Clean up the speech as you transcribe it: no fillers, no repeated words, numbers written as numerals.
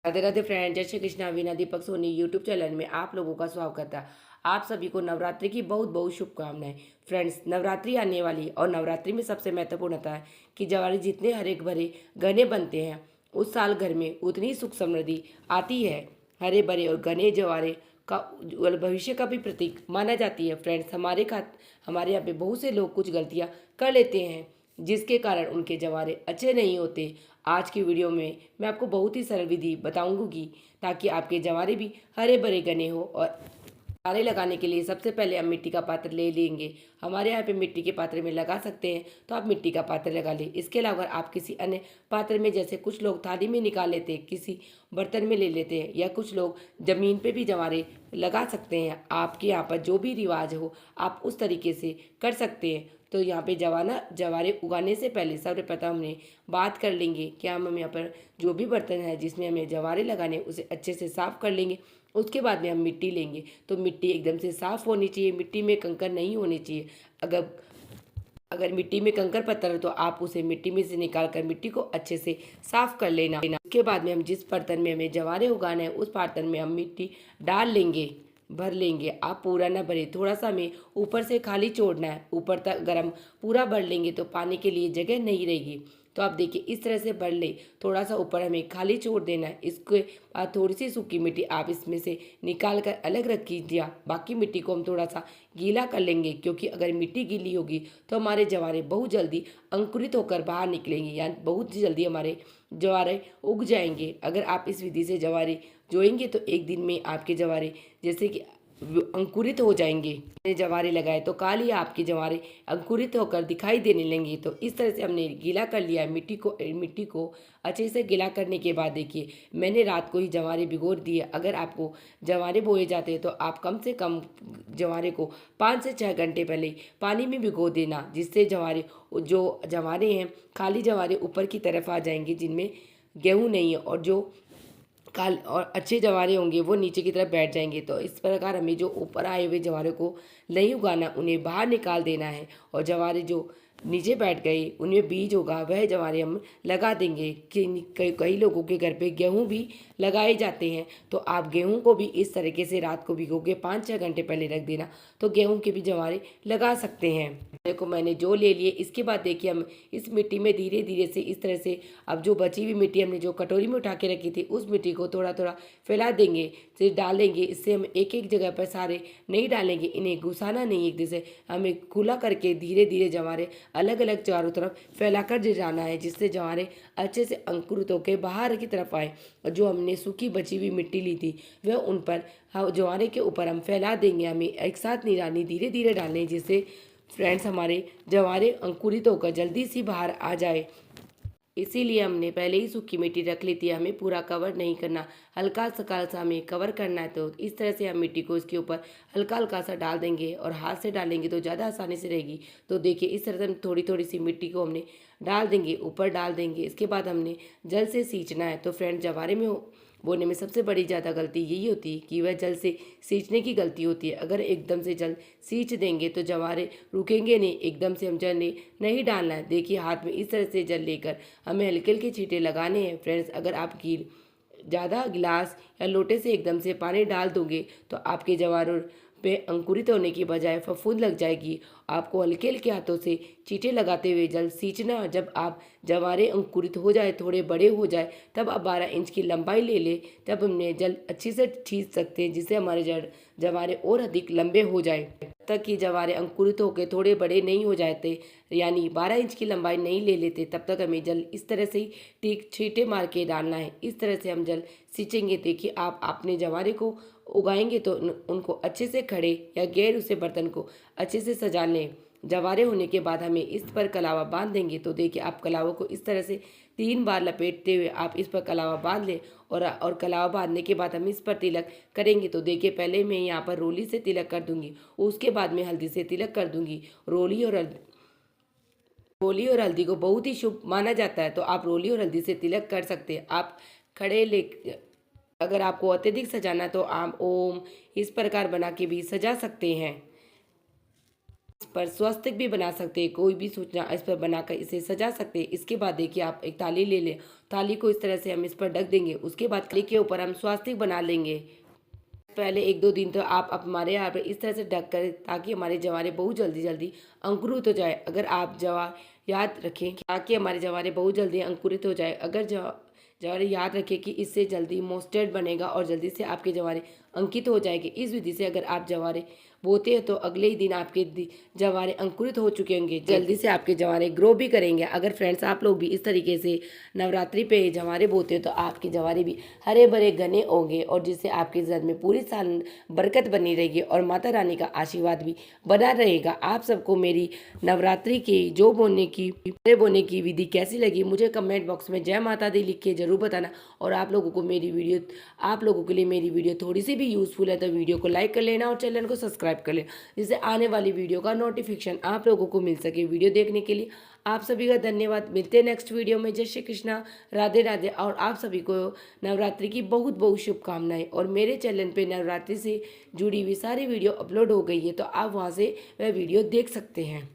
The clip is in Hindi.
राधे राधे फ्रेंड, जय श्री कृष्णा। वीना दीपक सोनी यूट्यूब चैनल में आप लोगों का स्वागत है। आप सभी को नवरात्रि की बहुत बहुत शुभकामनाएं। फ्रेंड्स, नवरात्रि आने वाली और नवरात्रि में सबसे महत्वपूर्ण होता है कि जवारी जितने हरे भरे घने बनते हैं उस साल घर में उतनी सुख समृद्धि आती है। हरे भरे और घने जवारे का उज्ज्वल भविष्य का भी प्रतीक माना जाती है। फ्रेंड्स, हमारे यहाँ पे बहुत से लोग कुछ गलतियाँ कर लेते हैं जिसके कारण उनके जवारे अच्छे नहीं होते। आज की वीडियो में मैं आपको बहुत ही सरल विधि बताऊंगी ताकि आपके जवारे भी हरे भरे घने हो। और जवारे लगाने के लिए सबसे पहले हम मिट्टी का पात्र ले लेंगे। हमारे यहाँ पे मिट्टी के पात्र में लगा सकते हैं तो आप मिट्टी का पात्र लगा लें। इसके अलावा आप किसी अन्य पात्र में, जैसे कुछ लोग थाली में निकाल लेते हैं, किसी बर्तन में ले लेते हैं, या कुछ लोग ज़मीन पे भी जवारे लगा सकते हैं। आपके यहाँ पर जो भी रिवाज हो आप उस तरीके से कर सकते हैं। तो यहाँ पे जवारे उगाने से पहले सर्वप्रथम हमने बात कर लेंगे कि हम यहाँ पर जो भी बर्तन है जिसमें हमें जवारे लगाने उसे अच्छे से साफ़ कर लेंगे। उसके बाद में हम मिट्टी लेंगे तो मिट्टी एकदम से साफ़ होनी चाहिए, मिट्टी में कंकर नहीं होने चाहिए। अगर अगर मिट्टी में कंकर पत्थर हो तो आप उसे मिट्टी में से निकाल कर मिट्टी को अच्छे से साफ कर लेना। उसके बाद में हम जिस बर्तन में हमें जवारे उगाना है उस बर्तन में हम मिट्टी डाल लेंगे, भर लेंगे। आप पूरा ना भरे, थोड़ा सा हमें ऊपर से खाली छोड़ना है। ऊपर तक अगर हम पूरा भर लेंगे तो पानी के लिए जगह नहीं रहेगी। तो आप देखिए इस तरह से भर ले, थोड़ा सा ऊपर हमें खाली छोड़ देना है। इसके बाद थोड़ी सी सूखी मिट्टी आप इसमें से निकाल कर अलग रख कीजिए। बाकी मिट्टी को हम थोड़ा सा गीला कर लेंगे, क्योंकि अगर मिट्टी गीली होगी तो हमारे जवारे बहुत जल्दी अंकुरित होकर बाहर निकलेंगे, यानी बहुत जल्दी हमारे जवारे उग जाएंगे। अगर आप इस विधि से जवारे जोएंगे तो एक दिन में आपके जवारे जैसे कि अंकुरित हो जाएंगे। जवारे लगाए तो काल ही आपके जवारे अंकुरित होकर दिखाई देने लेंगे। तो इस तरह से हमने गीला कर लिया है मिट्टी को अच्छे से गीला करने के बाद देखिए मैंने रात को ही जवारे भिगो दिए। अगर आपको जवारे बोए जाते हैं तो आप कम से कम जवारे को 5 से 6 घंटे पहले पानी में भिगो देना, जिससे जो जवारे हैं खाली जवारे ऊपर की तरफ आ जाएंगे जिनमें गेहूँ नहीं है, और जो काल और अच्छे जवारे होंगे वो नीचे की तरफ बैठ जाएंगे। तो इस प्रकार हमें जो ऊपर आए हुए जवारे को नहीं उगाना, उन्हें बाहर निकाल देना है। और जवारे जो नीचे बैठ गए उनमें बीज होगा वह जवारे हम लगा देंगे। कि कई लोगों के घर पे गेहूं भी लगाए जाते हैं, तो आप गेहूं को भी इस तरीके से रात को भिगो के 5-6 घंटे पहले रख देना, तो गेहूं के भी जवारे लगा सकते हैं। देखो मैंने जो ले लिए। इसके बाद देखिए हम इस मिट्टी में धीरे धीरे से इस तरह से अब जो बची हुई मिट्टी हमने जो कटोरी में उठा के रखी थी उस मिट्टी को थोड़ा थोड़ा फैला देंगे, फिर डालेंगे। इससे हम एक एक जगह पर सारे नहीं डालेंगे, इन्हें घुसाना नहीं, एक जैसे हमें खुला करके धीरे धीरे जवारे अलग अलग चारों तरफ फैला कर जाना है, जिससे जवारे अच्छे से अंकुरित होकर बाहर की तरफ आए। और जो हमने सूखी बची हुई मिट्टी ली थी वह उन पर जवारे के ऊपर हम फैला देंगे। हमें एक साथ नहीं डालनी, धीरे धीरे डालने, जिससे फ्रेंड्स हमारे जवारे अंकुरित होकर जल्दी सी बाहर आ जाए। इसीलिए हमने पहले ही सूखी मिट्टी रख ली थी, हमें पूरा कवर नहीं करना, हल्का सा हमें कवर करना है। तो इस तरह से हम मिट्टी को इसके ऊपर हल्का हल्का सा डाल देंगे, और हाथ से डालेंगे तो ज़्यादा आसानी से रहेगी। तो देखिए इस तरह से हम थोड़ी थोड़ी सी मिट्टी को हमने डाल देंगे, ऊपर डाल देंगे। इसके बाद हमने जल से सींचना है। तो फ्रेंड, जवारे में बोने में सबसे बड़ी ज़्यादा गलती यही होती है कि वह जल से सींचने की गलती होती है। अगर एकदम से जल सींच देंगे तो जवारे रुकेंगे नहीं, एकदम से हम जल नहीं डालना है। देखिए हाथ में इस तरह से जल लेकर हमें हल्के हल्के छींटे लगाने हैं। फ्रेंड्स, अगर आप ज़्यादा गिलास या लोटे से एकदम से पानी डाल दोगे तो आपके जवारों पे अंकुरित होने की बजाय फफूंद लग जाएगी। आपको हल्के हल्के हाथों से चींटे लगाते हुए जल सींचना। जब आप जवारे अंकुरित हो जाए, थोड़े बड़े हो जाए, तब आप 12 इंच की लंबाई ले ले, तब हमने जल अच्छी से छींच सकते हैं, जिससे हमारे जवारे और अधिक लंबे हो जाए। तक कि जवारे अंकुरित होकर थोड़े बड़े नहीं हो जाते, यानी 12 इंच की लंबाई नहीं ले लेते, तब तक हमें जल इस तरह से ही ठीक छींटे मार के डालना है। इस तरह से हम जल सींचेंगे। देखिए आप अपने जवारे को उगाएंगे तो उनको अच्छे से खड़े या गैर उसे बर्तन को अच्छे से सजा लें। जवारे होने के बाद हमें इस पर कलावा बांध देंगे। तो देखिए आप कलावा को इस तरह से 3 बार लपेटते हुए आप इस पर कलावा बांध लें, और कलावा बांधने के बाद हम इस पर तिलक करेंगे। तो देखिए पहले मैं यहाँ पर रोली से तिलक कर दूंगी, उसके बाद में हल्दी से तिलक कर दूंगी। रोली और हल्दी को बहुत ही शुभ माना जाता है, तो आप रोली और हल्दी से तिलक कर सकते हैं। आप खड़े ले अगर आपको अत्यधिक सजाना तो आप ओम इस प्रकार बना के भी सजा सकते हैं। इस पर स्वस्तिक भी बना सकते हैं, कोई भी सूचना इस पर बनाकर इसे सजा सकते हैं। इसके बाद देखिए आप एक थाली ले लें, थाली को इस तरह से हम इस पर ढक देंगे। उसके बाद थाली के ऊपर हम स्वस्तिक बना लेंगे। पहले 1-2 दिन तो आप हमारे यहाँ पे इस तरह से ढक कर, ताकि हमारे जवारे बहुत जल्दी जल्दी अंकुरित हो जाए। अगर आप जवार याद रखें ताकि हमारे जवारे बहुत जल्दी अंकुरित हो जाए। अगर जवारे याद रखें कि इससे जल्दी मोस्टेड बनेगा और जल्दी से आपके जवारे अंकित हो जाएंगे। इस विधि से अगर आप जवारे बोते हैं तो अगले ही दिन आपके जवारे अंकुरित हो चुके होंगे, जल्दी से आपके जवारे ग्रो भी करेंगे। अगर फ्रेंड्स आप लोग भी इस तरीके से नवरात्रि पे जवारे बोते हैं तो आपके जवारे भी हरे भरे घने होंगे और जिससे आपके घर में पूरी साल बरकत बनी रहेगी और माता रानी का आशीर्वाद भी बना रहेगा। आप सबको मेरी नवरात्रि की जो बोने की विधि कैसी लगी मुझे कमेंट बॉक्स में जय माता दी लिख के जरूर बताना। और आप लोगों के लिए मेरी वीडियो थोड़ी सी भी यूजफुल है तो वीडियो को लाइक कर लेना और चैनल को सब्सक्राइब कर लेना, जिससे आने वाली वीडियो का नोटिफिकेशन आप लोगों को मिल सके। वीडियो देखने के लिए आप सभी का धन्यवाद। मिलते हैं नेक्स्ट वीडियो में। जय श्री कृष्णा, राधे राधे। और आप सभी को नवरात्रि की बहुत बहुत शुभकामनाएं। और मेरे चैनल पे नवरात्रि से जुड़ी हुई सारी वीडियो अपलोड हो गई है तो आप वहाँ से वह वीडियो देख सकते हैं।